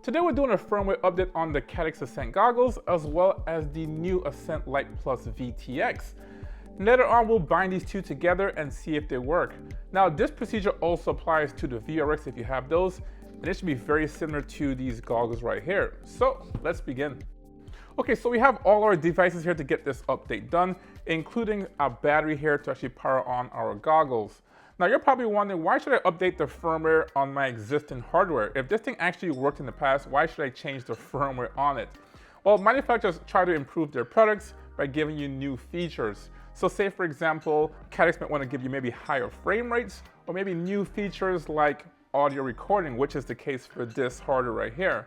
Today we're doing a firmware update on the Caddx Ascent goggles as well as the new Ascent Lite Plus VTX. Later on we'll bind these two together and see if they work. Now this procedure also applies to the VRX if you have those, and it should be very similar to these goggles right here. So let's begin. Okay, so we have all our devices here to get this update done, including a battery here to actually power on our goggles. Now you're probably wondering, why should I update the firmware on my existing hardware? If this thing actually worked in the past, why should I change the firmware on it? Well, manufacturers try to improve their products by giving you new features. So say for example, Caddx might want to give you maybe higher frame rates or maybe new features like audio recording, which is the case for this hardware right here.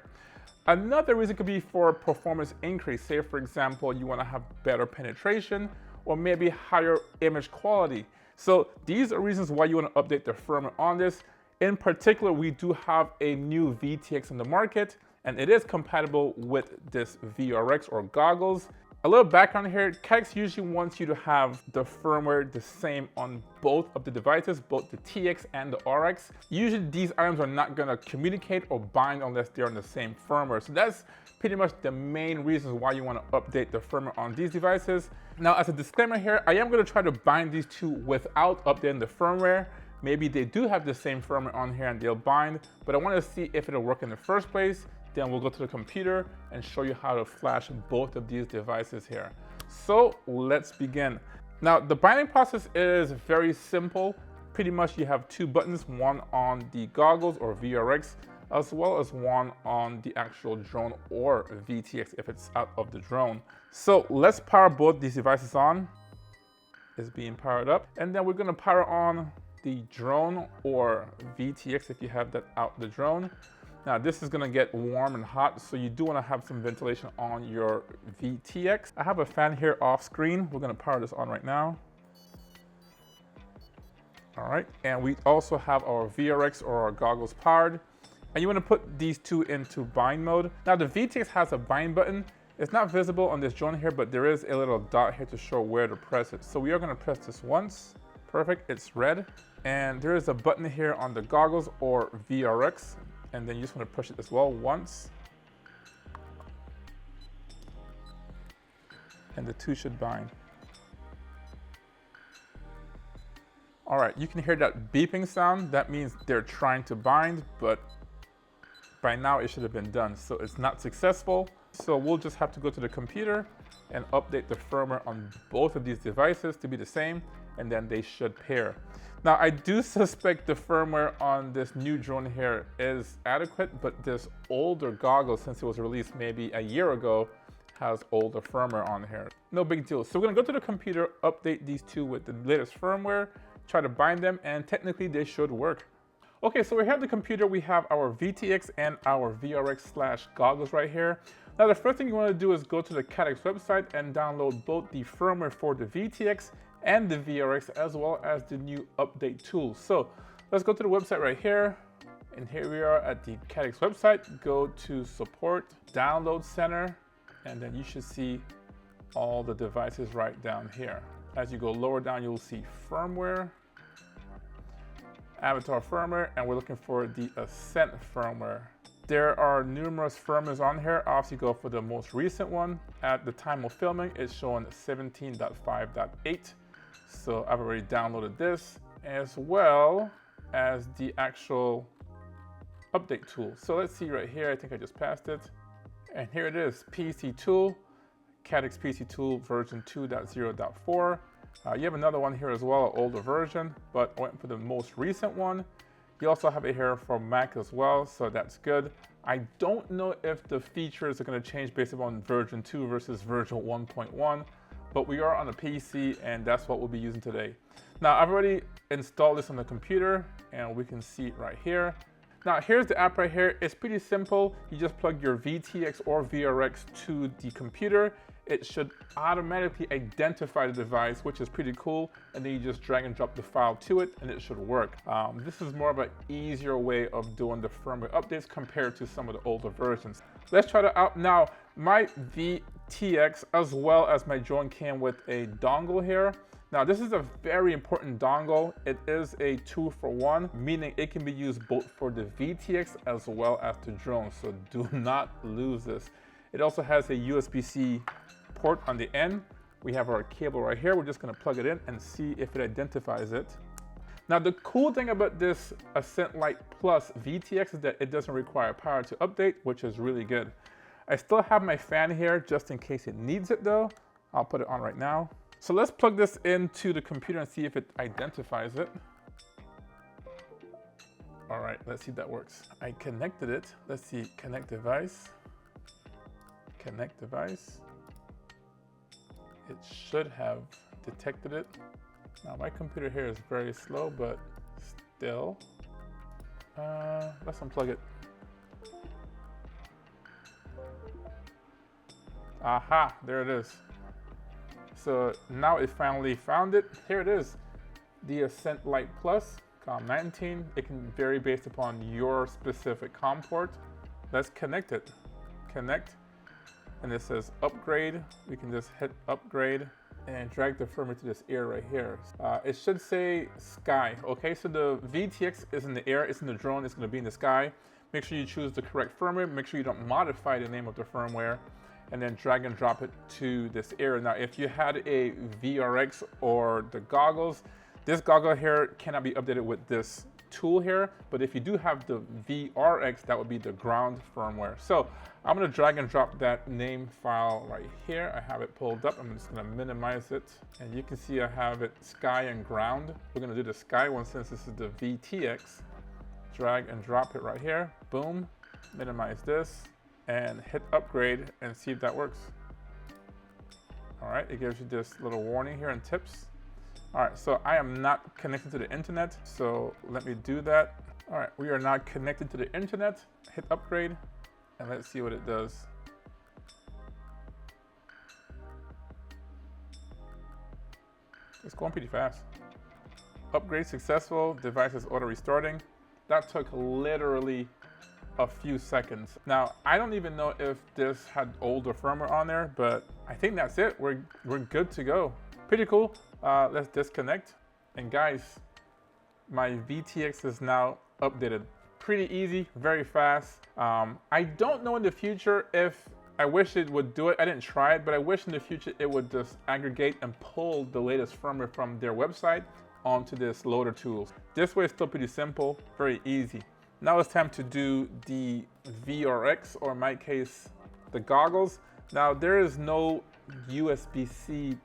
Another reason could be for performance increase. Say for example, you want to have better penetration or maybe higher image quality. So these are reasons why you want to update the firmware on this. In particular, we do have a new VTX in the market, and it is compatible with this VRX or goggles. A little background here, Caddx usually wants you to have the firmware the same on both of the devices, both the TX and the RX. Usually these items are not going to communicate or bind unless they're on the same firmware. So that's pretty much the main reasons why you want to update the firmware on these devices. Now, as a disclaimer here, I am going to try to bind these two without updating the firmware. Maybe they do have the same firmware on here and they'll bind, but I want to see if it'll work in the first place. Then we'll go to the computer and show you how to flash both of these devices here. So let's begin. Now, the binding process is very simple. Pretty much you have two buttons, one on the goggles or VRX, as well as one on the actual drone or VTX if it's out of the drone. So let's power both these devices on. It's being powered up. And then we're gonna power on the drone or VTX if you have that out the drone. Now this is gonna get warm and hot, so you do wanna have some ventilation on your VTX. I have a fan here off screen. We're gonna power this on right now. All right, and we also have our VRX or our goggles powered. And you want to put these two into bind mode. Now the VTX has a bind button. It's not visible on this drone here, but there is a little dot here to show where to press it. So we are going to press this once. Perfect, it's red. And there is a button here on the goggles or VRX. And then you just want to push it as well once. And the two should bind. All right, you can hear that beeping sound. That means they're trying to bind, but by now it should have been done. So it's not successful. So we'll just have to go to the computer and update the firmware on both of these devices to be the same, and then they should pair. Now I do suspect the firmware on this new drone here is adequate, but this older goggle, since it was released maybe a year ago, has older firmware on here. No big deal. So we're gonna go to the computer, update these two with the latest firmware, try to bind them, and technically they should work. Okay, so we're here at the computer. We have our VTX and our VRX/goggles right here. Now the first thing you want to do is go to the Caddx website and download both the firmware for the VTX and the VRX, as well as the new update tools. So let's go to the website right here. And here we are at the Caddx website. Go to support, download center, and then you should see all the devices right down here. As you go lower down, you'll see firmware, avatar firmware, and we're looking for the Ascent firmware. There are numerous firmwares on here. Obviously go for the most recent one. At the time of filming, it's showing 17.5.8. So I've already downloaded this, as well as the actual update tool. So let's see right here, I think I just passed it. And here it is, PC tool, Caddx PC tool version 2.0.4. You have another one here as well, an older version, but I went for the most recent one. You also have it here for Mac as well, so that's good. I don't know if the features are going to change based on version 2 versus version 1.1, but we are on a PC and that's what we'll be using today. Now I've already installed this on the computer and we can see it right here. Now here's the app right here. It's pretty simple. You just plug your VTX or VRX to the computer. It should automatically identify the device, which is pretty cool. And then you just drag and drop the file to it and it should work. This is more of an easier way of doing the firmware updates compared to some of the older versions. Let's try that out. Now, my VTX, as well as my drone came with a dongle here. Now this is a very important dongle. It is a 2-for-1, meaning it can be used both for the VTX as well as the drone, so do not lose this. It also has a USB-C port on the end. We have our cable right here. We're just gonna plug it in and see if it identifies it. Now the cool thing about this Ascent Lite Plus VTX is that it doesn't require power to update, which is really good. I still have my fan here just in case it needs it though. I'll put it on right now. So let's plug this into the computer and see if it identifies it. All right, let's see if that works. I connected it. Let's see, connect device. Connect device. It should have detected it. Now my computer here is very slow, but still. Let's unplug it. Aha, there it is. So now it finally found it. Here it is, the Ascent Lite Plus, COM19. It can vary based upon your specific COM port. Let's connect it. Connect, and it says upgrade. We can just hit upgrade and drag the firmware to this air right here. It should say sky. Okay, so the VTX is in the air, it's in the drone, it's gonna be in the sky. Make sure you choose the correct firmware. Make sure you don't modify the name of the firmware, and then drag and drop it to this area. Now, if you had a VRX or the goggles, this goggle here cannot be updated with this tool here, but if you do have the VRX, that would be the ground firmware. So I'm gonna drag and drop that name file right here. I have it pulled up. I'm just gonna minimize it. And you can see I have it sky and ground. We're gonna do the sky one since this is the VTX. Drag and drop it right here. Boom, minimize this, and hit upgrade and see if that works. All right, it gives you this little warning here and tips. All right, so I am not connected to the internet, so let me do that. All right, we are now connected to the internet. Hit upgrade, and let's see what it does. It's going pretty fast. Upgrade successful, device is auto restarting. That took literally a few seconds. Now, I don't even know if this had older firmware on there, but I think that's it. We're good to go. Pretty cool. Let's disconnect. And guys, my VTX is now updated. Pretty easy, very fast. I don't know in the future if, I wish it would do it. I didn't try it, but I wish in the future it would just aggregate and pull the latest firmware from their website onto this loader tool. This way it's still pretty simple, very easy. Now it's time to do the VRX, or in my case, the goggles. Now there is no USB-C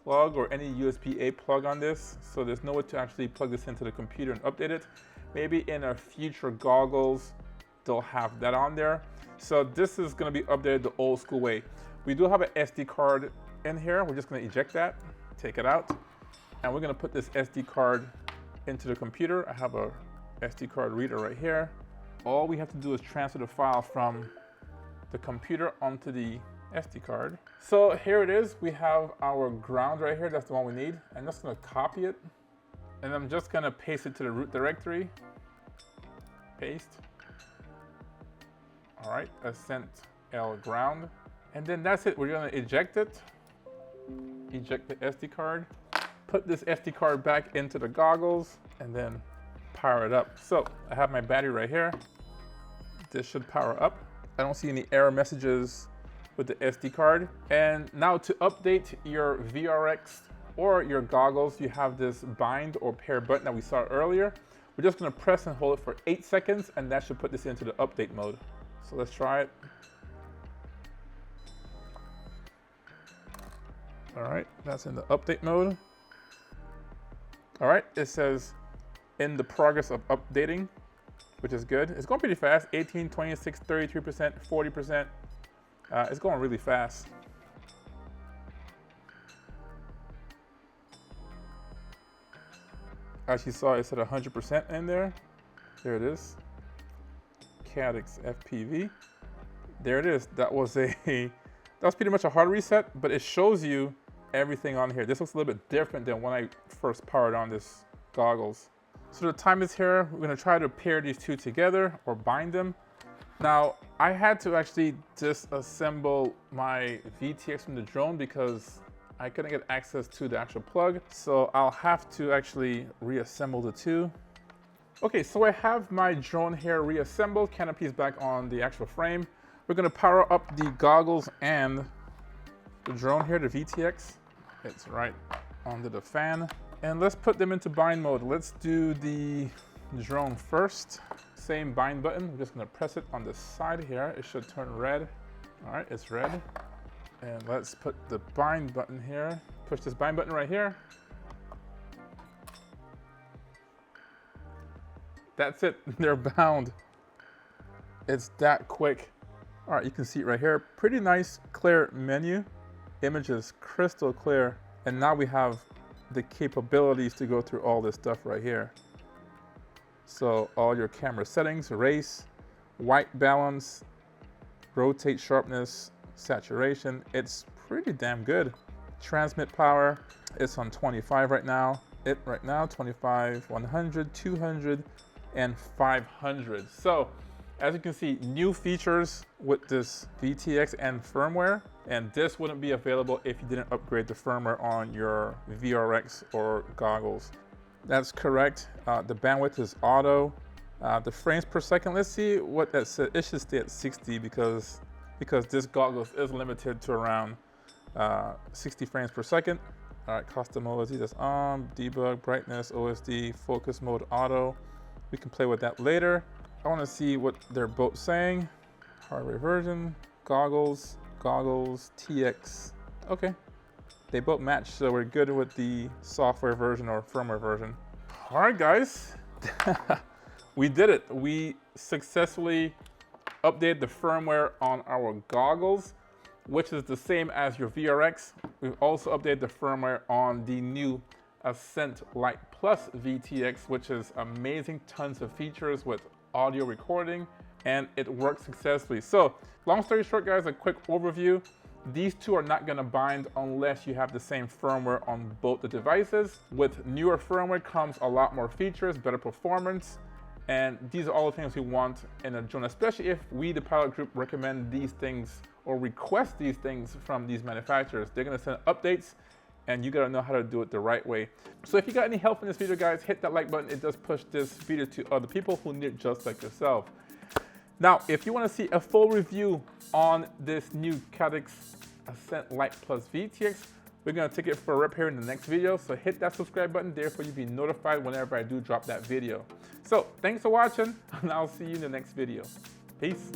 plug or any USB-A plug on this, so there's no way to actually plug this into the computer and update it. Maybe in a future goggles, they'll have that on there. So this is gonna be updated the old school way. We do have an SD card in here. We're just gonna eject that, take it out, and we're gonna put this SD card into the computer. I have a SD card reader right here. All we have to do is transfer the file from the computer onto the SD card. So here it is. We have our ground right here. That's the one we need. I'm just gonna copy it, and I'm just gonna paste it to the root directory. Paste. All right, Ascent L ground. And then that's it. We're gonna eject it. Eject the SD card. Put this SD card back into the goggles, and then power it up. So I have my battery right here. This should power up. I don't see any error messages with the SD card. And now to update your VRX or your goggles, you have this bind or pair button that we saw earlier. We're just gonna press and hold it for 8 seconds, and that should put this into the update mode. So let's try it. All right, that's in the update mode. All right, it says in the progress of updating, which is good. It's going pretty fast, 18, 26, 33%, 40%. It's going really fast. As you saw, it said 100% in there. There it is. Cadix FPV. There it is. That was pretty much a hard reset, but it shows you everything on here. This looks a little bit different than when I first powered on this goggles. So the time is here. We're gonna try to pair these two together or bind them. Now, I had to actually disassemble my VTX from the drone because I couldn't get access to the actual plug. So I'll have to actually reassemble the two. Okay, so I have my drone here reassembled, canopy's back on the actual frame. We're gonna power up the goggles and the drone here, the VTX. It's right under the fan. And let's put them into bind mode. Let's do the drone first. Same bind button. I'm just gonna press it on the side here. It should turn red. All right, it's red. And let's put the bind button here. Push this bind button right here. That's it, they're bound. It's that quick. All right, you can see it right here. Pretty nice, clear menu. Image is crystal clear. And now we have the capabilities to go through all this stuff right here. So all your camera settings, race, white balance, rotate sharpness, saturation. It's pretty damn good. Transmit power, it's on 25 right now. 25, 100, 200, and 500. So as you can see, new features with this VTX and firmware, and this wouldn't be available if you didn't upgrade the firmware on your VRX or goggles. That's correct. The bandwidth is auto. The frames per second, let's see what that says. It should stay at 60 because this goggles is limited to around 60 frames per second. All right, custom OSD, that's on. Debug, brightness, OSD, focus mode, auto. We can play with that later. I want to see what they're both saying. Hardware version, goggles, TX. Okay. They both match, so we're good with the software version or firmware version. All right, guys, we did it. We successfully updated the firmware on our goggles, which is the same as your VRX. We've also updated the firmware on the new Ascent Lite Plus VTX, which is amazing, tons of features with audio recording, and it works successfully. So, long story short, guys, a quick overview. These two are not gonna bind unless you have the same firmware on both the devices. With newer firmware comes a lot more features, better performance, and these are all the things we want in a drone, especially if we, the Pilot Group, recommend these things or request these things from these manufacturers. They're gonna send updates, and you gotta know how to do it the right way. So if you got any help in this video, guys, hit that like button. It does push this video to other people who need it just like yourself. Now, if you want to see a full review on this new Caddx Ascent Lite Plus VTX, we're going to take it for a rip here in the next video. So hit that subscribe button there for you to be notified whenever I do drop that video. So thanks for watching, and I'll see you in the next video. Peace.